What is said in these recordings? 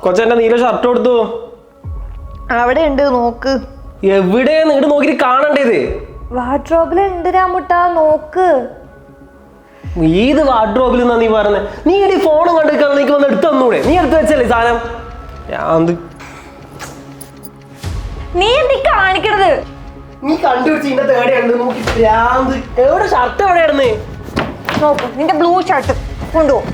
കൊച്ചെന്റെ നീല ഷർട്ട് കൊടുത്തു. അവിടെ ഉണ്ട്, നോക്ക്. എവിടെ നീട് നോക്കിട്ട് കാണണ്ടേത്? വാർഡ്രോബിലുണ്ട് രാമുട്ടാ, നോക്ക്. ഏത് വാർഡ്രോബിൽ നിന്നാ നീ പറഞ്ഞത്? നീ ഈ ഫോണും കണ്ടിരിക്കാൻ നീക്ക് വന്ന് എടുത്തു തന്നൂടെ? നീ എടുത്ത് വെച്ചല്ലേ സാധനം? നീ എന്തി കാണിക്കണത്? നീ കണ്ടുപിടിച്ച് ഇതിന്റെ തേടെയാണ് നോക്കി. എവിടെ ഷർട്ട് എവിടെയായിരുന്നു? നോക്ക്, നിന്റെ ബ്ലൂ ഷർട്ട് കൊണ്ടുപോകും.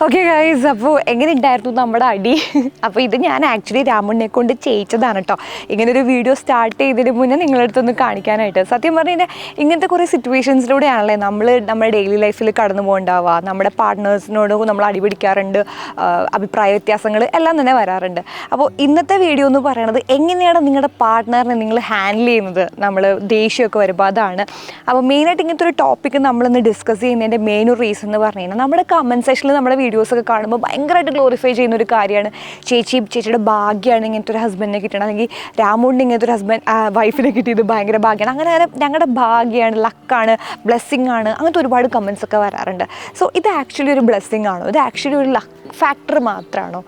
ഓക്കെ ഗൈസ്, അപ്പോൾ എങ്ങനെ ഉണ്ടായിരുന്നു നമ്മുടെ അടി? അപ്പോൾ ഇത് ഞാൻ ആക്ച്വലി രാമുണ്ണിനെ കൊണ്ട് ചെയ്യിച്ചതാണ് കേട്ടോ. ഇങ്ങനൊരു വീഡിയോ സ്റ്റാർട്ട് ചെയ്തതിന് മുന്നേ നിങ്ങളടുത്തൊന്ന് കാണിക്കാനായിട്ട്. സത്യം പറഞ്ഞു കഴിഞ്ഞാൽ ഇങ്ങനത്തെ കുറേ സിറ്റുവേഷൻസിലൂടെയാണല്ലേ നമ്മൾ നമ്മുടെ ഡെയിലി ലൈഫിൽ കടന്നു പോകണ്ടാവുക. നമ്മുടെ പാർട്ട്നേഴ്സിനോട് നമ്മൾ അടിപിടിക്കാറുണ്ട്, അഭിപ്രായ വ്യത്യാസങ്ങൾ എല്ലാം തന്നെ വരാറുണ്ട്. അപ്പോൾ ഇന്നത്തെ വീഡിയോ എന്ന് പറയുന്നത് എങ്ങനെയാണ് നിങ്ങളുടെ പാർട്ട്ണറിനെ നിങ്ങൾ ഹാൻഡിൽ ചെയ്യുന്നത് നമ്മൾ ദേഷ്യമൊക്കെ വരുമ്പോൾ, അതാണ്. അപ്പോൾ മെയിനായിട്ട് ഇങ്ങനത്തെ ഒരു ടോപ്പിക്ക് നമ്മളിന്ന് ഡിസ്കസ് ചെയ്യുന്നതിൻ്റെ മെയിൻ ഒരു റീസൺ എന്ന് പറഞ്ഞു കഴിഞ്ഞാൽ നമ്മുടെ കമൻറ്റ് സെക്ഷനിൽ നമ്മുടെ വീഡിയോസൊക്കെ കാണുമ്പോൾ ഭയങ്കരമായിട്ട് ഗ്ലോറിഫൈ ചെയ്യുന്ന ഒരു കാര്യമാണ്. ചേച്ചിയുടെ ഭാഗ്യമാണ് ഇങ്ങനത്തെ ഒരു ഹസ്ബൻഡിനെ കിട്ടണം, അല്ലെങ്കിൽ രാമുണ്ണിന് ഇങ്ങനത്തെ ഒരു വൈഫിനെ കിട്ടിയത് ഭയങ്കര ഭാഗ്യമാണ്, അങ്ങനെ ഞങ്ങളുടെ ഭാഗ്യമാണ്, ലക്കാണ്, ബ്ലെസ്സിങ് ആണ്, അങ്ങനത്തെ ഒരുപാട് കമൻസ് ഒക്കെ വരാറുണ്ട്. സോ ഇത് ആക്ച്വലി ഒരു ബ്ലെസ്സിങ് ആണോ? ഇത് ആക്ച്വലി ഒരു ലക്ക് ഫാക്ടർ മാത്രമാണോ?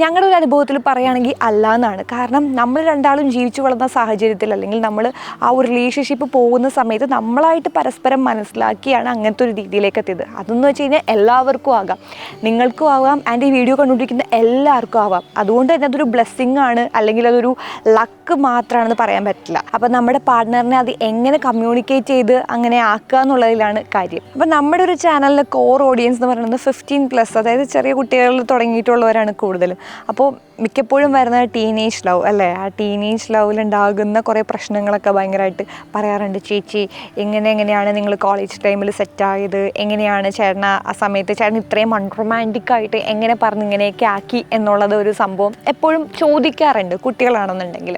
ഞങ്ങളുടെ ഒരു അനുഭവത്തിൽ പറയുകയാണെങ്കിൽ അല്ല എന്നാണ്. കാരണം നമ്മൾ രണ്ടാളും ജീവിച്ചു വളർന്ന സാഹചര്യത്തിൽ, അല്ലെങ്കിൽ നമ്മൾ ആ ഒരു റിലേഷൻഷിപ്പ് പോകുന്ന സമയത്ത് നമ്മളായിട്ട് പരസ്പരം മനസ്സിലാക്കിയാണ് അങ്ങനത്തെ ഒരു രീതിയിലേക്ക് എത്തിയത്. അതെന്ന് വെച്ച് കഴിഞ്ഞാൽ എല്ലാവർക്കും ആകാം, നിങ്ങൾക്കും ആവാം, ആൻഡ് ഈ വീഡിയോ കണ്ടുകൊണ്ടിരിക്കുന്ന എല്ലാവർക്കും ആവാം. അതുകൊണ്ട് തന്നെ അതൊരു ബ്ലെസ്സിങ് ആണ്, അല്ലെങ്കിൽ അതൊരു ലക്ക് മാത്രമാണെന്ന് പറയാൻ പറ്റില്ല. അപ്പം നമ്മുടെ പാർട്ട്ണറിനെ അത് എങ്ങനെ കമ്മ്യൂണിക്കേറ്റ് ചെയ്ത് അങ്ങനെ ആക്കുക എന്നുള്ളതിലാണ് കാര്യം. അപ്പം നമ്മുടെ ഒരു ചാനലിലെ കോർ ഓഡിയൻസ് എന്ന് പറയുന്നത് 15+, അതായത് ചെറിയ കുട്ടികളിൽ തുടങ്ങിയിട്ടുള്ളവരാണ് കൂടുതലും. അപ്പോൾ മിക്കപ്പോഴും വരുന്ന ടീനേജ് ലവ് അല്ലേ? ആ ടീനേജ് ലവിലുണ്ടാകുന്ന കുറേ പ്രശ്നങ്ങളൊക്കെ ഭയങ്കരമായിട്ട് പറയാറുണ്ട്. ചേച്ചി എങ്ങനെയാണ് നിങ്ങൾ കോളേജ് ടൈമിൽ സെറ്റായത്, എങ്ങനെയാണ് ചേട്ടന് ആ സമയത്ത് ചേട്ടൻ ഇത്രയും അൺറൊമാൻറ്റിക്കായിട്ട് എങ്ങനെ പറഞ്ഞ് ഇങ്ങനെയൊക്കെ ആക്കി എന്നുള്ളത് ഒരു സംഭവം എപ്പോഴും ചോദിക്കാറുണ്ട് കുട്ടികളാണെന്നുണ്ടെങ്കിൽ.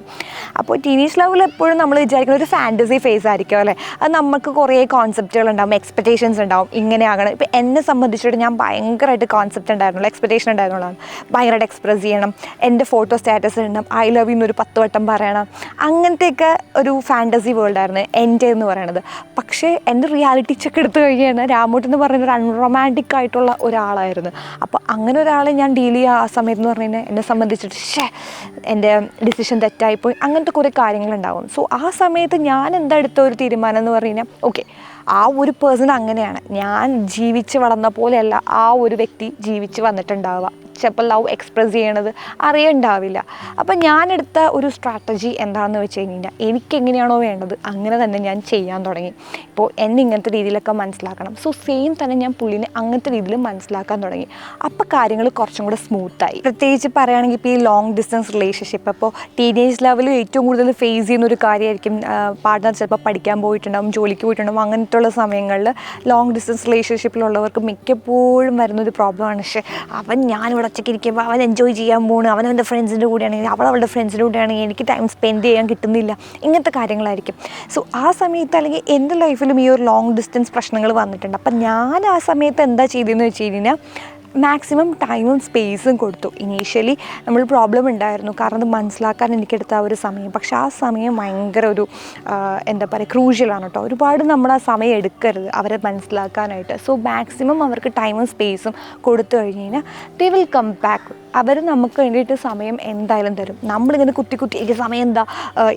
അപ്പോൾ ടീനേജ് ലവിൽ എപ്പോഴും നമ്മൾ വിചാരിക്കുന്ന ഒരു ഫാൻറ്റസി ഫേസ് ആയിരിക്കും അല്ലേ? അത് നമുക്ക് കുറേ കോൺസെപ്റ്റുകൾ ഉണ്ടാവും, എക്സ്പെക്റ്റേഷൻസ് ഉണ്ടാവും, ഇങ്ങനെയാകണം. ഇപ്പോൾ എന്നെ സംബന്ധിച്ചിട്ട് ഞാൻ ഭയങ്കരമായിട്ട് കോൺസെപ്റ്റ് ഉണ്ടായിരുന്നുള്ളൂ, എക്സ്പെക്റ്റേഷൻ ഉണ്ടായിരുന്നുള്ളതാണ്. ഭയങ്കരമായിട്ട് എക്സ്പ്രസ് ചെയ്യണം, എൻ്റെ ഫോട്ടോ സ്റ്റാറ്റസ് ഇടണം, ഐ ലവ് യു എന്നൊരു 10 വട്ടം പറയണം, അങ്ങനത്തെയൊക്കെ ഒരു ഫാൻറ്റസി വേൾഡായിരുന്നു എൻ്റെ എന്ന് പറയുന്നത്. പക്ഷേ എൻ്റെ റിയാലിറ്റി ചെക്ക് എടുത്തു കഴിഞ്ഞാൽ രാമൂട്ട് എന്ന് പറയുന്നത് ഒരു അൺറൊമാൻറ്റിക് ആയിട്ടുള്ള ഒരാളായിരുന്നു. അപ്പോൾ അങ്ങനെ ഒരാളെ ഞാൻ ഡീൽ ചെയ്യുക ആ സമയത്ത് എന്ന് പറഞ്ഞു കഴിഞ്ഞാൽ എന്നെ സംബന്ധിച്ചിട്ട് എൻ്റെ ഡിസിഷൻ തെറ്റായിപ്പോയി, അങ്ങനത്തെ കുറേ കാര്യങ്ങളുണ്ടാവും. സോ ആ സമയത്ത് ഞാൻ എടുത്ത ഒരു തീരുമാനം എന്ന് പറഞ്ഞു കഴിഞ്ഞാൽ, ഓക്കെ, ആ ഒരു പേഴ്സൺ അങ്ങനെയാണ്, ഞാൻ ജീവിച്ച് വളർന്ന പോലെയല്ല ആ ഒരു വ്യക്തി ജീവിച്ച് വന്നിട്ടുണ്ടാവുക. ചിലപ്പോൾ ലവ് എക്സ്പ്രസ് ചെയ്യണത് അറിയണ്ടാവില്ല. അപ്പം ഞാനെടുത്ത ഒരു സ്ട്രാറ്റജി എന്താണെന്ന് വെച്ച് കഴിഞ്ഞാൽ, എനിക്കെങ്ങനെയാണോ വേണ്ടത് അങ്ങനെ തന്നെ ഞാൻ ചെയ്യാൻ തുടങ്ങി. ഇപ്പോൾ എന്നെ ഇങ്ങനത്തെ രീതിയിലൊക്കെ മനസ്സിലാക്കണം, സോ സെയിം തന്നെ ഞാൻ പുള്ളിനെ അങ്ങനത്തെ രീതിയിൽ മനസ്സിലാക്കാൻ തുടങ്ങി. അപ്പോൾ കാര്യങ്ങൾ കുറച്ചും കൂടെ സ്മൂത്തായി. പ്രത്യേകിച്ച് പറയുകയാണെങ്കിൽ ഇപ്പോൾ ഈ ലോങ് ഡിസ്റ്റൻസ് റിലേഷൻഷിപ്പ്, അപ്പോൾ ടീനേജ് ലെവലിൽ ഏറ്റവും കൂടുതൽ ഫേസ് ചെയ്യുന്ന ഒരു കാര്യമായിരിക്കും. പാർട്ട്ണർ ചിലപ്പോൾ പഠിക്കാൻ പോയിട്ടുണ്ടാവും, ജോലിക്ക് പോയിട്ടുണ്ടാവും, അങ്ങനത്തെ ഉള്ള സമയങ്ങളിൽ ലോങ് ഡിസ്റ്റൻസ് റിലേഷൻഷിപ്പിലുള്ളവർക്ക് മിക്കപ്പോഴും വരുന്നൊരു പ്രോബ്ലമാണ്, ഞാനിവിടെ ഒറ്റയ്ക്ക് ഇരിക്കുമ്പോൾ അവൻ എൻജോയ് ചെയ്യാൻ പോകുന്നു, അവൻ്റെ ഫ്രണ്ട്സിൻ്റെ കൂടെയാണെങ്കിൽ അവളുടെ ഫ്രണ്ട്സിൻ്റെ കൂടെയാണെങ്കിൽ എനിക്ക് ടൈം സ്പെൻഡ് ചെയ്യാൻ കിട്ടുന്നില്ല, ഇങ്ങനത്തെ കാര്യങ്ങളായിരിക്കും. സോ ആ സമയത്ത് അല്ലെങ്കിൽ എൻ്റെ ലൈഫിലും ഈ ഒരു ലോങ് ഡിസ്റ്റൻസ് പ്രശ്നങ്ങൾ വന്നിട്ടുണ്ട്. അപ്പം ഞാൻ ആ സമയത്ത് എന്താ ചെയ്തതെന്ന് വെച്ച് കഴിഞ്ഞാൽ, മാക്സിമം ടൈമും സ്പേസും കൊടുത്തു. ഇനീഷ്യലി നമ്മൾ പ്രോബ്ലം ഉണ്ടായിരുന്നു, കാരണം അത് മനസ്സിലാക്കാൻ എനിക്കെടുത്ത ആ ഒരു സമയം. പക്ഷെ ആ സമയം ഭയങ്കര ഒരു എന്താ പറയുക, ക്രൂഷ്യലാണ് കേട്ടോ. ഒരുപാട് നമ്മൾ ആ സമയം എടുക്കരുത് അവരെ മനസ്സിലാക്കാനായിട്ട്. സോ മാക്സിമം അവർക്ക് ടൈമും സ്പേസും കൊടുത്തു കഴിഞ്ഞ് കഴിഞ്ഞാൽ ദേ വിൽ കം ബാക്ക്. അവർ നമുക്ക് വേണ്ടിയിട്ട് സമയം എന്തായാലും തരും. നമ്മളിങ്ങനെ കുത്തി എനിക്ക് സമയം എന്താ,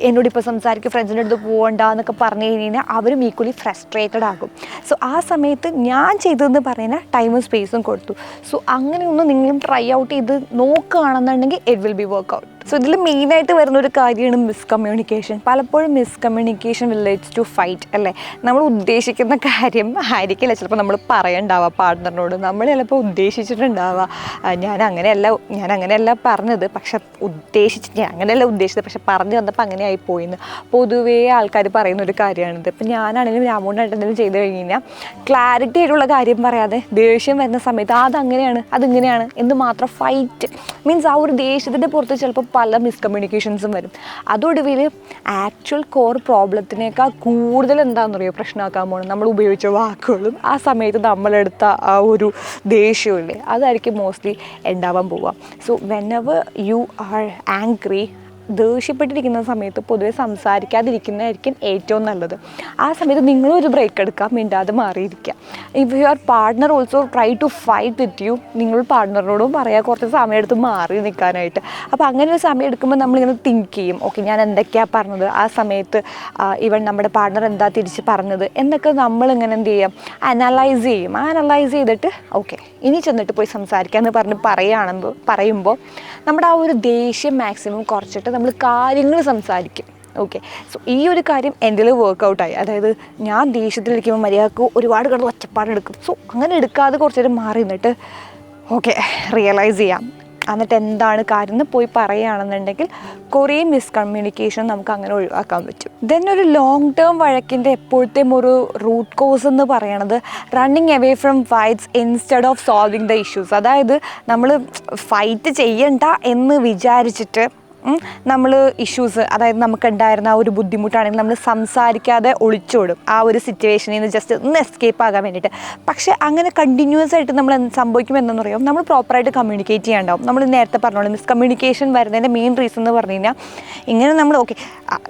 എന്നോടിപ്പോൾ സംസാരിക്കും, ഫ്രണ്ട്സിൻ്റെ അടുത്ത് പോകണ്ട എന്നൊക്കെ പറഞ്ഞു കഴിഞ്ഞാൽ അവരും ഈക്വലി ഫ്രസ്ട്രേറ്റഡ് ആകും. സോ ആ സമയത്ത് ഞാൻ ചെയ്തതെന്ന് പറയുന്നത് ടൈമും സ്പേസും കൊടുത്തു. സോ അങ്ങനെയൊന്ന് നിങ്ങളും ട്രൈ ഔട്ട് ചെയ്ത് നോക്കുകയാണെന്നുണ്ടെങ്കിൽ it will be work out. So ഇതിൽ മെയിനായിട്ട് വരുന്നൊരു കാര്യമാണ് മിസ്കമ്മ്യൂണിക്കേഷൻ. പലപ്പോഴും മിസ്കമ്മ്യൂണിക്കേഷൻ റിലേറ്റ്സ് ടു ഫൈറ്റ് അല്ലേ? നമ്മൾ ഉദ്ദേശിക്കുന്ന കാര്യം ആയിരിക്കില്ല ചിലപ്പോൾ നമ്മൾ പറയണ്ടാവുക പാർട്ട്ണറിനോട്. നമ്മൾ ചിലപ്പോൾ ഉദ്ദേശിച്ചിട്ടുണ്ടാവുക ഞാൻ അങ്ങനെയല്ല പറഞ്ഞത്, പക്ഷെ ഞാൻ അങ്ങനെയല്ല ഉദ്ദേശിച്ചത്, പക്ഷെ പറഞ്ഞു വന്നപ്പോൾ അങ്ങനെ ആയിപ്പോയിന്ന് പൊതുവേ ആൾക്കാർ പറയുന്ന ഒരു കാര്യമാണിത്. ഇപ്പം ഞാനാണെങ്കിലും രാമോണ്ടായിട്ട് എന്തെങ്കിലും ചെയ്ത് കഴിഞ്ഞാൽ ക്ലാരിറ്റി ആയിട്ടുള്ള കാര്യം പറയാതെ ദേഷ്യം വരുന്ന സമയത്ത് അതിങ്ങനെയാണ് എന്ന് മാത്രം ഫൈറ്റ് മീൻസ് ആ ഒരു ദേഷ്യത്തിൻ്റെ പുറത്ത് ചിലപ്പോൾ പല മിസ്കമ്മ്യൂണിക്കേഷൻസും വരും. അതോടുവിൽ ആക്ച്വൽ കോർ പ്രോബ്ലത്തിനേക്കാൾ കൂടുതൽ എന്താണെന്ന് പറയുക പ്രശ്നമാക്കാൻ പോകണം നമ്മൾ ഉപയോഗിച്ച വാക്കുകളും ആ സമയത്ത് നമ്മളെടുത്ത ആ ഒരു ദേഷ്യമില്ലേ, അതായിരിക്കും മോസ്റ്റ്ലി ഉണ്ടാവാൻ പോവുക. So whenever you are angry, ദേഷ്യപ്പെട്ടിരിക്കുന്ന സമയത്ത് പൊതുവെ സംസാരിക്കാതിരിക്കുന്നതായിരിക്കും ഏറ്റവും നല്ലത്. ആ സമയത്ത് നിങ്ങളും ഒരു ബ്രേക്ക് എടുക്കുക, മിണ്ടാതെ മാറിയിരിക്കുക. If your partner also try to fight with you, നിങ്ങൾ പാർട്ട്ണറിനോടും പറയുക കുറച്ച് സമയം എടുത്ത് മാറി നിൽക്കാനായിട്ട്. അപ്പോൾ അങ്ങനെ ഒരു സമയം എടുക്കുമ്പോൾ നമ്മളിങ്ങനെ തിങ്ക് ചെയ്യും, ഓക്കെ ഞാൻ എന്തൊക്കെയാണ് പറഞ്ഞത്, ആ സമയത്ത് ഈവൻ നമ്മുടെ പാർട്ട്ണർ എന്താ തിരിച്ച് പറഞ്ഞത് എന്നൊക്കെ നമ്മളിങ്ങനെ എന്ത് ചെയ്യാം, അനലൈസ് ചെയ്യും. ആ അനലൈസ് ചെയ്തിട്ട് ഓക്കെ ഇനി ചെന്നിട്ട് പോയി സംസാരിക്കാമെന്ന് പറഞ്ഞ് പറയുമ്പോൾ നമ്മുടെ ആ ഒരു ദേഷ്യം മാക്സിമം കുറച്ചിട്ട് നമ്മൾ കാര്യങ്ങൾ സംസാരിക്കും. ഓക്കെ, സോ ഈ ഒരു കാര്യം എൻ്റെ വർക്കൗട്ടായി. അതായത് ഞാൻ ദേഷ്യത്തിലിരിക്കുമ്പോൾ മര്യാദക്ക് ഒരുപാട് കിടന്ന് ഒച്ചപ്പാടെടുക്കും. സോ അങ്ങനെ എടുക്കാതെ കുറച്ച് നേരം മാറി നിന്നിട്ട് ഓക്കെ റിയലൈസ് ചെയ്യാം, എന്നിട്ട് എന്താണ് കാര്യം എന്ന് പോയി പറയുകയാണെന്നുണ്ടെങ്കിൽ കുറേ മിസ്കമ്മ്യൂണിക്കേഷൻ നമുക്ക് അങ്ങനെ ഒഴിവാക്കാൻ പറ്റും. ദെൻ ഒരു ലോങ് ടേം വഴക്കിൻ്റെ എപ്പോഴത്തെയും ഒരു റൂട്ട് കോസ് എന്ന് പറയണത് running away from fights instead of solving the issues. അതായത് നമ്മൾ ഫൈറ്റ് ചെയ്യണ്ട എന്ന് വിചാരിച്ചിട്ട് നമ്മൾ ഇഷ്യൂസ്, അതായത് നമുക്കുണ്ടായിരുന്ന ആ ഒരു ബുദ്ധിമുട്ടാണെങ്കിൽ നമ്മൾ സംസാരിക്കാതെ ഒളിച്ചോടും ആ ഒരു സിറ്റുവേഷനിൽ നിന്ന് ജസ്റ്റ് ഒന്ന് എസ്കേപ്പ് ആകാൻ വേണ്ടിയിട്ട്. പക്ഷേ അങ്ങനെ കണ്ടിന്യൂസ് ആയിട്ട് നമ്മൾ സംഭവിക്കും എന്തെന്ന് പറയുമ്പോൾ നമ്മൾ പ്രോപ്പറായിട്ട് കമ്മ്യൂണിക്കേറ്റ് ചെയ്യാണ്ടാവും. നമ്മൾ നേരത്തെ പറഞ്ഞോളൂ, മിസ്കമ്മ്യൂണിക്കേഷൻ വരുന്നതിൻ്റെ മെയിൻ റീസൺ എന്ന് പറഞ്ഞു കഴിഞ്ഞാൽ ഇങ്ങനെ നമ്മൾ ഓക്കെ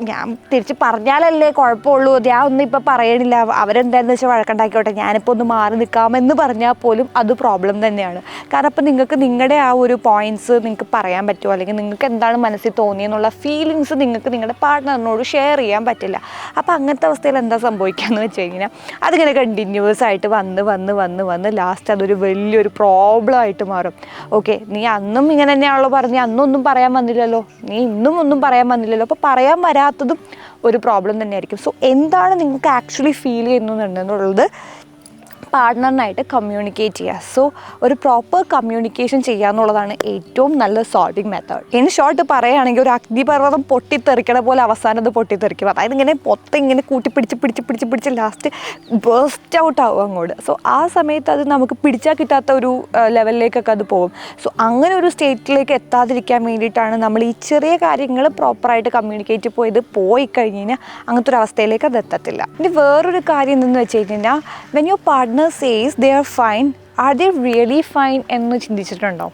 ഞാൻ തിരിച്ച് പറഞ്ഞാലല്ലേ കുഴപ്പമുള്ളൂ, ഞാൻ ഒന്നും ഇപ്പോൾ പറയണില്ല, അവരെന്താണെന്ന് വെച്ചാൽ വഴക്കുണ്ടാക്കിക്കോട്ടെ, ഞാനിപ്പോൾ ഒന്ന് മാറി നിൽക്കാമെന്ന് പറഞ്ഞാൽ പോലും അത് പ്രോബ്ലം തന്നെയാണ്. കാരണം അപ്പോൾ നിങ്ങൾക്ക് നിങ്ങളുടെ ആ ഒരു പോയിൻറ്റ്സ് നിങ്ങൾക്ക് പറയാൻ പറ്റുമോ, അല്ലെങ്കിൽ നിങ്ങൾക്ക് എന്താണ് മനസ്സിൽ തോന്നിയെന്നുള്ള ഫീലിങ്സ് നിങ്ങൾക്ക് നിങ്ങളുടെ പാർട്ട്ണറിനോട് ഷെയർ ചെയ്യാൻ പറ്റില്ല. അപ്പോൾ അങ്ങനത്തെ അവസ്ഥയിൽ എന്താ സംഭവിക്കുകയെന്ന് വെച്ച് കഴിഞ്ഞാൽ അതിങ്ങനെ കണ്ടിന്യൂസ് ആയിട്ട് വന്ന് ലാസ്റ്റ് അതൊരു വലിയൊരു പ്രോബ്ലം ആയിട്ട് മാറും. ഓക്കെ നീ അന്നും ഇങ്ങനെ തന്നെയാണല്ലോ പറഞ്ഞ്, അന്നൊന്നും പറയാൻ വന്നില്ലല്ലോ, നീ ഇന്നും ഒന്നും പറയാൻ വന്നില്ലല്ലോ, അപ്പോൾ പറയാൻ വരാത്തതും ഒരു പ്രോബ്ലം തന്നെയായിരിക്കും. സോ എന്താണ് നിങ്ങൾക്ക് ആക്ച്വലി ഫീൽ ചെയ്യുന്നുണ്ടെന്നുള്ളത് പാർട്ട്ണറിനായിട്ട് കമ്മ്യൂണിക്കേറ്റ് ചെയ്യുക. സോ ഒരു പ്രോപ്പർ കമ്മ്യൂണിക്കേഷൻ ചെയ്യുക എന്നുള്ളതാണ് ഏറ്റവും നല്ല സോൾവിങ് മെത്തേഡ്. ഇൻ ഷോർട്ട് പറയുകയാണെങ്കിൽ ഒരു അഗ്നിപർവ്വതം പൊട്ടിത്തെറിക്കണ പോലെ അവസാനം അത് പൊട്ടിത്തെറിക്കും. അതായത് ഇങ്ങനെ മൊത്തം ഇങ്ങനെ പിടിച്ച് ലാസ്റ്റ് ബേസ്റ്റ് ഔട്ട് ആവും അങ്ങോട്ട്. സോ ആ സമയത്ത് അത് നമുക്ക് പിടിച്ചാൽ കിട്ടാത്ത ഒരു ലെവലിലേക്കൊക്കെ അത് പോകും. സോ അങ്ങനെ ഒരു സ്റ്റേറ്റിലേക്ക് എത്താതിരിക്കാൻ വേണ്ടിയിട്ടാണ് നമ്മൾ ഈ ചെറിയ കാര്യങ്ങൾ പ്രോപ്പറായിട്ട് കമ്മ്യൂണിക്കേറ്റ് പോയി കഴിഞ്ഞ് കഴിഞ്ഞാൽ അങ്ങനത്തെ ഒരു അവസ്ഥയിലേക്ക് അത് എത്തത്തില്ല. ഇനി വേറൊരു കാര്യം എന്തെന്ന് വെച്ച് കഴിഞ്ഞാൽ when your partner says they are fine, are they really fine എന്ന് ചിന്തിച്ചിട്ടുണ്ടോ?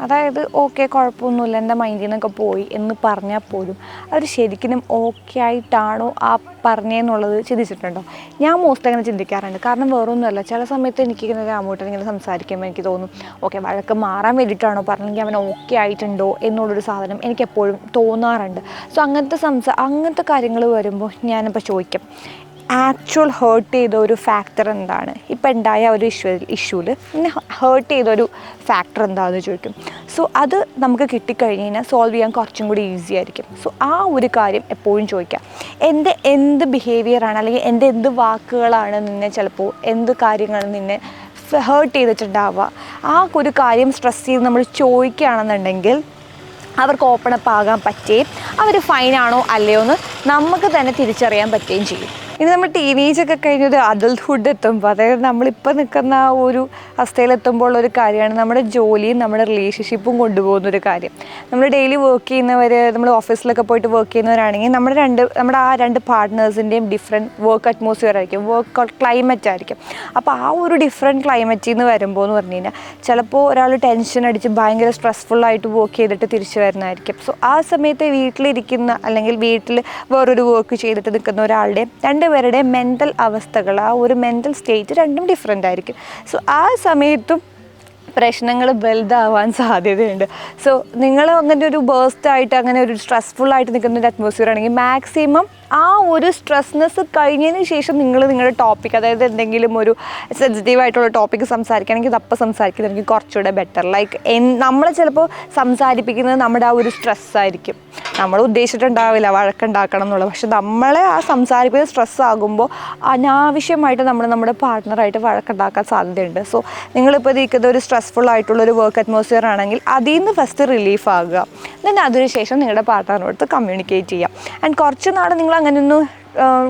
അതായത് ഓക്കെ കുഴപ്പമൊന്നുമില്ല, എൻ്റെ മൈൻഡിൽ നിന്നൊക്കെ പോയി എന്ന് പറഞ്ഞാൽ പോലും അവർ ശരിക്കും ഓക്കെ ആയിട്ടാണോ ആ പറഞ്ഞതെന്നുള്ളത് ചിന്തിച്ചിട്ടുണ്ടോ? ഞാൻ മോസ്റ്റ് അങ്ങനെ ചിന്തിക്കാറുണ്ട്. കാരണം വേറൊന്നുമല്ല, ചില സമയത്ത് എനിക്കിങ്ങനെ രാമൂട്ടൻ ഇങ്ങനെ സംസാരിക്കുമ്പോൾ എനിക്ക് തോന്നും ഓക്കെ വഴക്ക് മാറാൻ വേണ്ടിയിട്ടാണോ പറഞ്ഞെങ്കിൽ അവൻ ഓക്കെ ആയിട്ടുണ്ടോ എന്നുള്ളൊരു സാധനം എനിക്കെപ്പോഴും തോന്നാറുണ്ട്. സോ അങ്ങനത്തെ കാര്യങ്ങൾ വരുമ്പോൾ ഞാനിപ്പോൾ ചോദിക്കും, ആക്ച്വൽ ഹേർട്ട് ചെയ്ത ഒരു ഫാക്ടർ എന്താണ്, ഇപ്പം ഉണ്ടായ ഒരു ഇഷ്യൂവിൽ എന്നെ ഹേർട്ട് ചെയ്തൊരു ഫാക്ടർ എന്താണെന്ന് ചോദിക്കും. സോ അത് നമുക്ക് കിട്ടിക്കഴിഞ്ഞ് കഴിഞ്ഞാൽ സോൾവ് ചെയ്യാൻ കുറച്ചും കൂടി ഈസി ആയിരിക്കും. സോ ആ ഒരു കാര്യം എപ്പോഴും ചോദിക്കാം. എൻ്റെ എന്ത് ബിഹേവിയറാണ് അല്ലെങ്കിൽ എൻ്റെ എന്ത് വാക്കുകളാണ് നിന്നെ ചിലപ്പോൾ എന്ത് കാര്യങ്ങൾ നിന്നെ ഹേർട്ട് ചെയ്തിട്ടുണ്ടാവുക, ആ ഒരു കാര്യം സ്ട്രെസ് ചെയ്ത് നമ്മൾ ചോദിക്കുകയാണെന്നുണ്ടെങ്കിൽ അവർക്ക് ഓപ്പൺ അപ്പ് ആകാൻ പറ്റുകയും അവർ ഫൈനാണോ അല്ലയോ എന്ന് നമുക്ക് തന്നെ തിരിച്ചറിയാൻ പറ്റുകയും ചെയ്യും. ഇനി നമ്മൾ ടീനേജൊക്കെ കഴിഞ്ഞൊരു അഡൾട്ട്ഹുഡ് എത്തുമ്പോൾ, അതായത് നമ്മളിപ്പോൾ നിൽക്കുന്ന ആ ഒരു അവസ്ഥയിലെത്തുമ്പോൾ ഉള്ളൊരു കാര്യമാണ് നമ്മുടെ ജോലിയും നമ്മുടെ റിലേഷൻഷിപ്പും കൊണ്ടുപോകുന്നൊരു കാര്യം. നമ്മൾ ഡെയിലി വർക്ക് ചെയ്യുന്നവർ, നമ്മൾ ഓഫീസിലൊക്കെ പോയിട്ട് വർക്ക് ചെയ്യുന്നവരാണെങ്കിൽ നമ്മുടെ ആ രണ്ട് പാർട്ട്നേഴ്സിൻ്റെയും ഡിഫറെൻറ്റ് വർക്ക് അറ്റ്മോസ്ഫിയർ ആയിരിക്കും, വർക്ക് ക്ലൈമറ്റ് ആയിരിക്കും. അപ്പോൾ ആ ഒരു ഡിഫറെൻറ്റ് ക്ലൈമറ്റിൽ നിന്ന് വരുമ്പോൾ എന്ന് പറഞ്ഞു കഴിഞ്ഞാൽ ചിലപ്പോൾ ഒരാൾ ടെൻഷൻ അടിച്ച് ഭയങ്കര സ്ട്രെസ്ഫുള്ളായിട്ട് വർക്ക് ചെയ്തിട്ട് തിരിച്ചു വരുന്നതായിരിക്കും. സോ ആ സമയത്ത് വീട്ടിലിരിക്കുന്ന അല്ലെങ്കിൽ വീട്ടിൽ വേറൊരു വർക്ക് ചെയ്തിട്ട് നിൽക്കുന്ന ഒരാളുടെ രണ്ടുപേരുടെ മെൻ്റൽ അവസ്ഥകൾ, ആ ഒരു മെൻ്റൽ സ്റ്റേറ്റ് രണ്ടും ഡിഫറെൻ്റ് ആയിരിക്കും. സോ ആ സമയത്തും പ്രശ്നങ്ങൾ വലുതാവാൻ സാധ്യതയുണ്ട്. സോ നിങ്ങൾ അങ്ങനെ ഒരു ബേസ്റ്റായിട്ട് അങ്ങനെ ഒരു സ്ട്രെസ്ഫുള്ളായിട്ട് നിൽക്കുന്ന ഒരു അറ്റ്മോസ്ഫിയർ ആണെങ്കിൽ മാക്സിമം ആ ഒരു സ്ട്രെസ്നെസ് കഴിഞ്ഞതിന് ശേഷം നിങ്ങൾ നിങ്ങളുടെ ടോപ്പിക്, അതായത് എന്തെങ്കിലും ഒരു സെൻസിറ്റീവായിട്ടുള്ള ടോപ്പിക്ക് സംസാരിക്കുകയാണെങ്കിൽ അതപ്പം സംസാരിക്കുന്നതായിരിക്കും കുറച്ചുകൂടെ ബെറ്റർ. ലൈക്ക് നമ്മളെ ചിലപ്പോൾ സംസാരിപ്പിക്കുന്നത് നമ്മുടെ ആ ഒരു സ്ട്രെസ്സായിരിക്കും, നമ്മൾ ഉദ്ദേശിച്ചിട്ടുണ്ടാവില്ല വഴക്കുണ്ടാക്കണം എന്നുള്ളത്. പക്ഷെ നമ്മളെ ആ സംസാരിപ്പിക്കുന്ന സ്ട്രെസ് ആകുമ്പോൾ അനാവശ്യമായിട്ട് നമ്മൾ നമ്മുടെ പാർട്ട്ണറായിട്ട് വഴക്കുണ്ടാക്കാൻ സാധ്യതയുണ്ട്. സോ നിങ്ങളിപ്പോൾ ഇരിക്കുന്ന ഒരു സ്ട്രെസ്ഫുൾ ആയിട്ടുള്ളൊരു വർക്ക് അറ്റ്മോസ്ഫിയർ ആണെങ്കിൽ അതിൽ നിന്ന് ഫസ്റ്റ് റിലീഫ് ആകുക. ദെൻ അതിനുശേഷം നിങ്ങളുടെ പാർട്ട്ണറിനോട് കമ്മ്യൂണിക്കേറ്റ് ചെയ്യാം. ആൻഡ് കുറച്ച് നാൾ നിങ്ങൾ അങ്ങനെ ഒന്ന്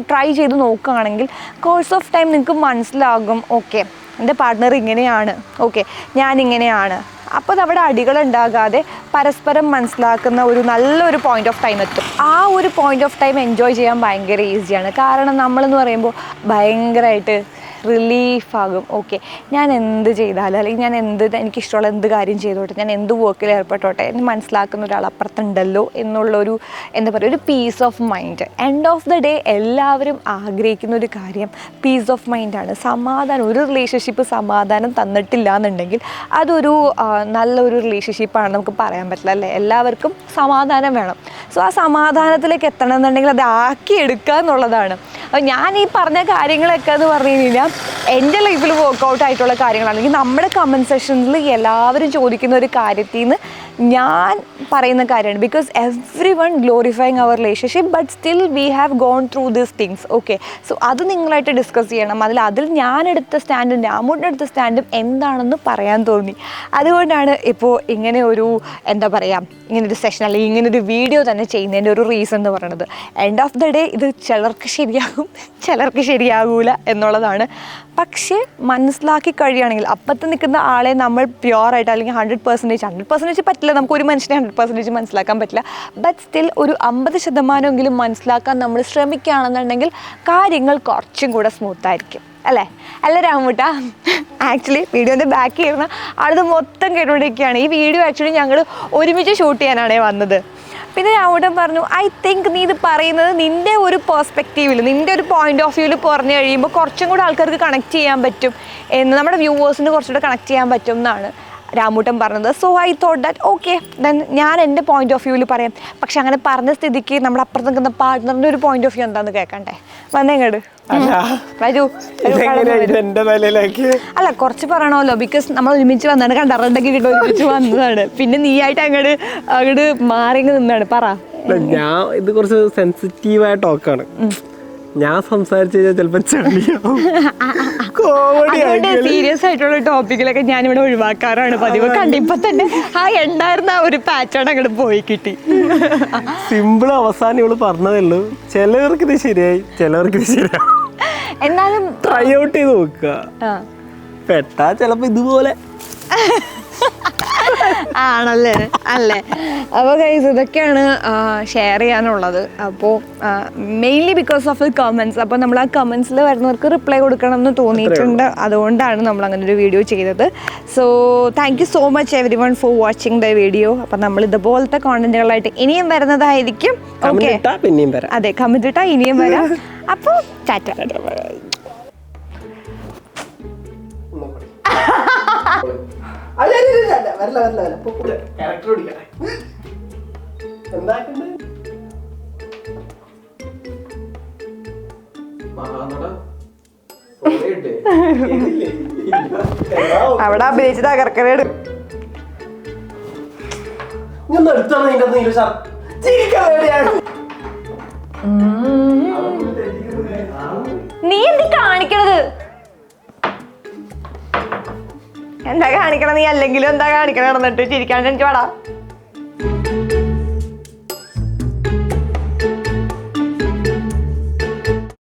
ട്രൈ ചെയ്ത് നോക്കുകയാണെങ്കിൽ കോഴ്സ് ഓഫ് ടൈം നിങ്ങൾക്ക് മനസ്സിലാകും, ഓക്കെ എൻ്റെ പാർട്ട്ണർ ഇങ്ങനെയാണ്, ഓക്കെ ഞാനിങ്ങനെയാണ്. അപ്പോൾ അവിടെ അടികളുണ്ടാകാതെ പരസ്പരം മനസ്സിലാക്കുന്ന ഒരു നല്ലൊരു പോയിൻ്റ് ഓഫ് ടൈം എത്തും. ആ ഒരു പോയിൻ്റ് ഓഫ് ടൈം എൻജോയ് ചെയ്യാൻ ഭയങ്കര ഈസിയാണ്. കാരണം നമ്മളെന്ന് പറയുമ്പോൾ ഭയങ്കരമായിട്ട് റിലീഫാകും. ഓക്കെ, ഞാൻ എന്ത് ചെയ്താലും അല്ലെങ്കിൽ ഞാൻ എനിക്കിഷ്ടമുള്ള എന്ത് കാര്യം ചെയ്തോട്ടെ, ഞാൻ എന്ത് വർക്കിൽ ഏർപ്പെട്ടോട്ടെ എന്ന് മനസ്സിലാക്കുന്ന ഒരാൾ അപ്പുറത്തുണ്ടല്ലോ എന്നുള്ളൊരു എന്താ പറയുക, ഒരു peace of mind. End of the day എല്ലാവരും ആഗ്രഹിക്കുന്ന ഒരു കാര്യം പീസ് ഓഫ് മൈൻഡാണ്, സമാധാനം. ഒരു റിലേഷൻഷിപ്പ് സമാധാനം തന്നിട്ടില്ല എന്നുണ്ടെങ്കിൽ അതൊരു നല്ലൊരു റിലേഷൻഷിപ്പാണ് നമുക്ക് പറയാൻ പറ്റില്ല, അല്ലേ? എല്ലാവർക്കും സമാധാനം വേണം. സോ ആ സമാധാനത്തിലേക്ക് എത്തണം എന്നുണ്ടെങ്കിൽ അത് ആക്കിയെടുക്കുക എന്നുള്ളതാണ്. അപ്പോൾ ഞാൻ ഈ പറഞ്ഞ കാര്യങ്ങളൊക്കെ എന്ന് പറഞ്ഞു കഴിഞ്ഞാൽ എൻ്റെ ലൈഫിൽ വർക്കൗട്ട് ആയിട്ടുള്ള കാര്യങ്ങളാണ്. അല്ലെങ്കിൽ നമ്മുടെ കമൻറ്റ് സെക്ഷൻസിൽ എല്ലാവരും ചോദിക്കുന്ന ഒരു കാര്യത്തിൽ നിന്ന് ഞാൻ പറയുന്ന കാര്യമാണ്. Because everyone glorifying our relationship but still we have gone through these things. Okay, so അത് നിങ്ങളായിട്ട് ഡിസ്കസ് ചെയ്യണം. അതിൽ ഞാനെടുത്ത സ്റ്റാൻഡും രാമൂട്ടിനെടുത്ത സ്റ്റാൻഡും എന്താണെന്ന് പറയാൻ തോന്നി. അതുകൊണ്ടാണ് ഇപ്പോൾ ഇങ്ങനെ ഒരു എന്താ പറയുക, ഇങ്ങനൊരു സെഷൻ അല്ലെങ്കിൽ ഇങ്ങനൊരു വീഡിയോ തന്നെ ചെയ്യുന്നതിൻ്റെ ഒരു റീസൺ എന്ന് പറയുന്നത്. എൻഡ് ഓഫ് ദ ഡേ ഇത് ചിലർക്ക് ശരിയാകും, ചിലർക്ക് ശരിയാകൂല എന്നുള്ളതാണ്. പക്ഷേ മനസ്സിലാക്കി കഴിയുകയാണെങ്കിൽ അപ്പത്ത് നിൽക്കുന്ന ആളെ നമ്മൾ പ്യുവറായിട്ട് അല്ലെങ്കിൽ 100% പറ്റില്ല, നമുക്ക് ഒരു മനുഷ്യനെ 100% മനസ്സിലാക്കാൻ പറ്റില്ല. ബട്ട് സ്റ്റിൽ ഒരു 50% മനസ്സിലാക്കാൻ നമ്മൾ ശ്രമിക്കുകയാണെന്നുണ്ടെങ്കിൽ കാര്യങ്ങൾ കുറച്ചും കൂടെ സ്മൂത്തായിരിക്കും, അല്ലേ? അല്ല രാമൂട്ട? ആക്ച്വലി വീഡിയോൻ്റെ ബാക്ക് ചെയ്യുന്ന ആളത് മൊത്തം കേട്ടുകൊണ്ടിരിക്കുകയാണ്. ഈ വീഡിയോ ആക്ച്വലി ഞങ്ങൾ ഒരുമിച്ച് ഷൂട്ട് ചെയ്യാനാണ് വന്നത്. പിന്നെ രാമൂട്ടൻ പറഞ്ഞു, ഐ തിങ്ക് നീ ഇത് പറയുന്നത് നിൻ്റെ ഒരു പെർസ്പെക്റ്റീവിൽ, നിൻ്റെ ഒരു പോയിന്റ് ഓഫ് വ്യൂവിൽ പറഞ്ഞു കഴിയുമ്പോൾ കുറച്ചും കൂടെ ആൾക്കാർക്ക് കണക്ട് ചെയ്യാൻ പറ്റും എന്ന്, നമ്മുടെ വ്യൂവേഴ്സിന് കുറച്ചുകൂടെ കണക്ട് ചെയ്യാൻ പറ്റും എന്നാണ് രാമൂട്ടൻ പറഞ്ഞത്. So I thought that okay then ഞാൻ എൻ്റെ പോയിന്റ് ഓഫ് വ്യൂവിൽ പറയാം. പക്ഷെ അങ്ങനെ പറഞ്ഞ സ്ഥിതിക്ക് നമ്മുടെ അപ്പുറത്ത് നിൽക്കുന്ന പാർട്ട്ണറിൻ്റെ ഒരു പോയിന്റ് ഓഫ് വ്യൂ എന്താണെന്ന് കേൾക്കണ്ടേ? വന്നേങ്ങട് വരൂ. അല്ല, കുറച്ച് പറയണമല്ലോ, ബിക്കോസ് നമ്മൾ ഒരുമിച്ച് വന്നാണ്, കണ്ടറിണ്ടൊക്കെ കിട്ടും, ഒരുമിച്ച് വന്നതാണ്. പിന്നെ നീ ആയിട്ട് അങ്ങോട്ട് മാറി നിന്നാണ്. പറ. ഞാൻ ഇത് കുറച്ച് സെൻസിറ്റീവായ ടോക്കാണ്. ഞാൻ സംസാരിച്ചു കഴിഞ്ഞാൽ ചിലപ്പോ സീരിയസ് ആയിട്ടുള്ള ടോപ്പിക്കിലൊക്കെ ഞാനിവിടെ ഒഴിവാക്കാറാണ് പതിവ്. കണ്ടിപ്പോ തന്നെ ഉണ്ടായിരുന്ന ഒരു പാറ്റേൺ അങ്ങോട്ട് പോയി കിട്ടി. സിമ്പിൾ അവസാനം ഇവള് പറഞ്ഞതേ ഉള്ളൂ. ചിലവർക്ക് ഇത് ശരിയായി, ചിലവർക്ക് ഇത് ശരിയായി. എന്നാലും ട്രൈ ഔട്ട് ചെയ്ത് നോക്കുക. പെട്ടാ ചിലപ്പോ ഇതുപോലെ ആണല്ലേ? അല്ലേ? അപ്പോൾ ഗൈസ് ഇതൊക്കെയാണ് ഷെയർ ചെയ്യാനുള്ളത്. അപ്പോൾ mainly because of the comments. അപ്പോൾ നമ്മൾ ആ കമൻസിൽ വരുന്നവർക്ക് റിപ്ലൈ കൊടുക്കണം എന്ന് തോന്നിയിട്ടുണ്ട്. അതുകൊണ്ടാണ് നമ്മൾ അങ്ങനെ ഒരു വീഡിയോ ചെയ്തത്. So thank you so much every one for watching the video. അപ്പം നമ്മൾ ഇതുപോലത്തെ കോണ്ടന്റുകളായിട്ട് ഇനിയും വരുന്നതായിരിക്കും. ഓക്കെ, അതെ, കമന്റ് ഇട്ടാൽ ഇനിയും വരാം. അപ്പോൾ ടാറ്റ. അവിടെ അഭിനയിച്ചത് അകർക്കരേട്. നീ എന്ത് കാണിക്കണത്? എന്താ കാണിക്കണം നീ? അല്ലെങ്കിലും എന്താ കാണിക്കണം? നടന്നിട്ട് ചിരിക്കാണ്ട് എനിക്ക് വേടാ.